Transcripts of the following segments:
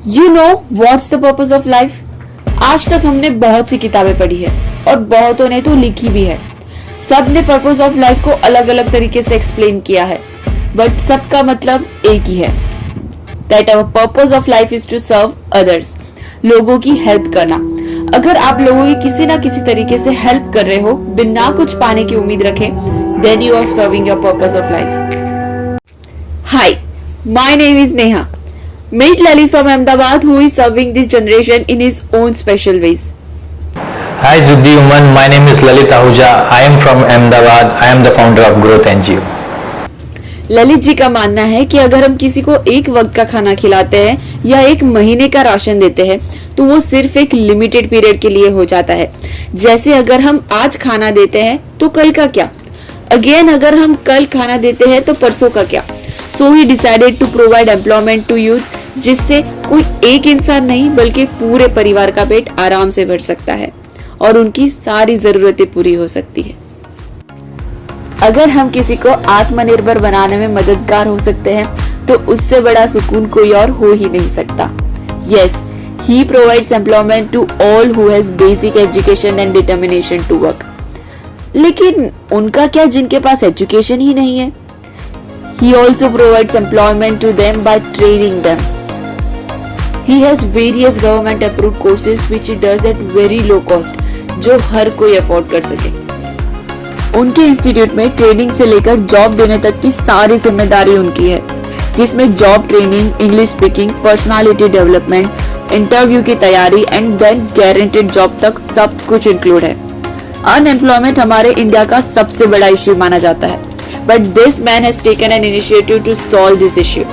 You know what's the purpose of life? आज तक हमने बहुत सी किताबें पढ़ी है और बहुतों ने तो लिखी भी है। सब ने पर्पस ऑफ लाइफ को अलग अलग तरीके से एक्सप्लेन किया है, बट सबका मतलब एक ही है, that our purpose of life is to serve others, लोगों की हेल्प करना। अगर आप लोगों की किसी ना किसी तरीके से हेल्प कर रहे हो बिना कुछ पाने की उम्मीद रखे, then you are serving your purpose of life. Hi, my name is Neha. Meet Lalit from Ahmedabad, who is serving this generation in his own special ways. Hi Zuddhi Uman, my name is Lalit Ahuja. I am from Ahmedabad. I am the founder of Growth NGO. Lalit ji का मानना है कि अगर हम किसी को एक वक्त का खाना खिलाते हैं या एक महीने का राशन देते हैं तो वो सिर्फ एक लिमिटेड पीरियड के लिए हो जाता है। जैसे अगर हम आज खाना देते हैं तो कल का क्या, अगेन अगर हम कल खाना देते हैं तो परसों का क्या। So he decided to provide employment to youth, जिससे कोई एक इंसान नहीं बल्कि पूरे परिवार का पेट आराम से भर सकता है और उनकी सारी जरूरतें पूरी हो सकती है। अगर हम किसी को आत्मनिर्भर बनाने में मददगार हो सकते हैं तो उससे बड़ा सुकून कोई और हो ही नहीं सकता। Yes, he provides employment to all who has basic education and determination to work. लेकिन उनका क्या जिनके पास एजुकेशन ही नहीं है? He also provides employment to them by training them. He has various government approved courses which he does at very low cost, जो हर कोई afford कर सके। उनके इंस्टीट्यूट में ट्रेनिंग से लेकर जॉब देने तक की सारी जिम्मेदारी उनकी है, जिसमें job training, English speaking, personality development, interview की तैयारी एंड देन गारंटेड जॉब तक सब कुछ इंक्लूड है। अनएम्प्लॉयमेंट हमारे इंडिया का सबसे बड़ा इश्यू माना जाता है, but this man has taken an initiative to solve this issue.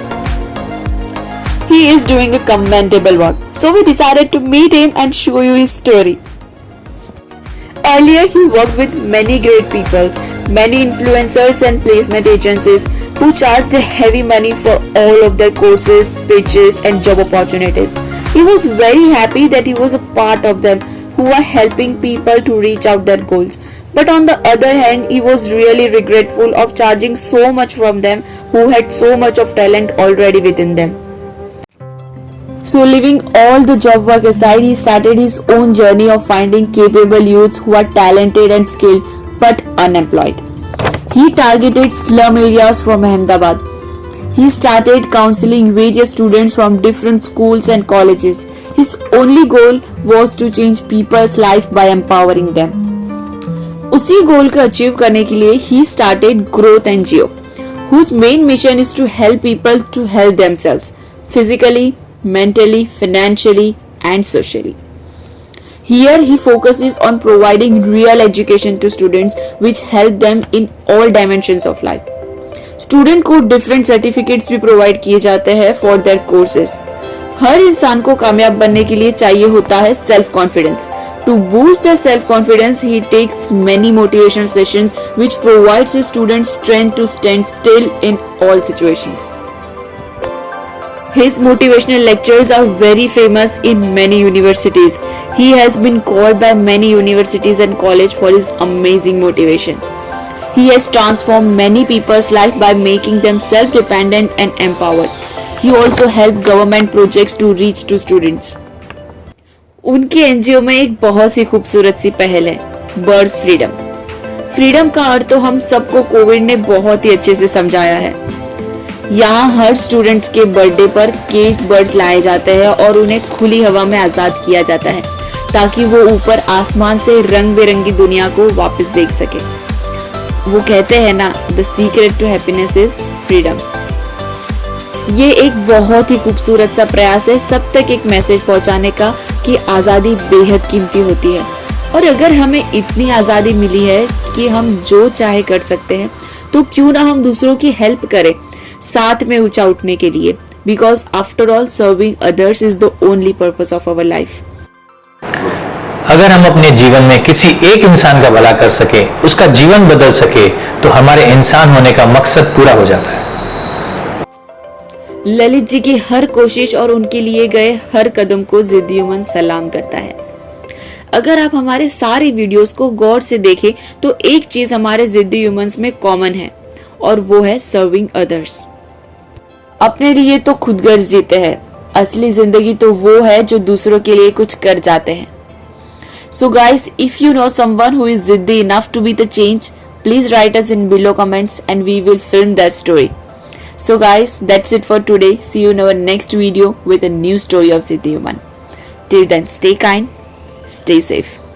He is doing a commendable work, so we decided to meet him and show you his story. Earlier, he worked with many great people, many influencers and placement agencies who charged heavy money for all of their courses, pitches and job opportunities. He was very happy that he was a part of them who are helping people to reach out their goals. But on the other hand, he was really regretful of charging so much from them who had so much of talent already within them. So leaving all the job work aside, he started his own journey of finding capable youths who are talented and skilled but unemployed. He targeted slum areas from Ahmedabad. He started counseling various students from different schools and colleges. His only goal was to change people's life by empowering them. उसी गोल को achieve करने के लिए he started Growth NGO, whose main mission is to help people to help themselves physically, mentally, financially and socially. Here he focuses on providing real education to students which help them in all dimensions of life. Student को different certificates भी provide किए जाते हैं for their courses. हर इंसान को कामयाब बनने के लिए चाहिए होता है self confidence. To boost their self-confidence, he takes many motivation sessions which provides his students strength to stand still in all situations. His motivational lectures are very famous in many universities. He has been called by many universities and colleges for his amazing motivation. He has transformed many people's life by making them self-dependent and empowered. He also helped government projects to reach to students. उनकी NGO में एक बहुत सी खूबसूरत सी पहल है, birds freedom. Freedom का अर्थ तो हम सबको कोविड ने बहुत ही अच्छे से समझाया है। यहाँ हर स्टूडेंट्स के बर्थडे पर केज बर्ड्स लाए जाते हैं और उन्हें खुली हवा में आजाद किया जाता है ताकि वो ऊपर आसमान से रंग बिरंगी दुनिया को वापस देख सके। वो कहते हैं ना, the secret to happiness is freedom. ये एक बहुत ही खूबसूरत सा प्रयास है सब तक एक मैसेज पहुंचाने का कि आजादी बेहद कीमती होती है, और अगर हमें इतनी आजादी मिली है कि हम जो चाहे कर सकते हैं तो क्यों ना हम दूसरों की हेल्प करें साथ में ऊंचा उठने के लिए, because after all serving others is the only purpose of our life. अगर हम अपने जीवन में किसी एक इंसान का भला कर सके, उसका जीवन बदल सके, तो हमारे इंसान होने का मकसद पूरा हो जाता है। ललित जी की हर कोशिश और उनके लिए गए हर कदम को जिद्दी उमन सलाम करता है। अगर आप हमारे सारे वीडियोस को गौर से देखें तो एक चीज हमारे जिद्दी ह्यूमंस में कॉमन है और वो है सर्विंग अदर्स। अपने लिए तो खुद गर्ज जीते हैं असली जिंदगी तो वो है जो दूसरों के लिए कुछ कर जाते हैं. So guys, if you know someone who is ziddy enough to be the change, please write us in below comments and we will film that story. So guys, that's it for today. See you in our next video with a new story of Ziddy Human. Till then, stay kind, stay safe.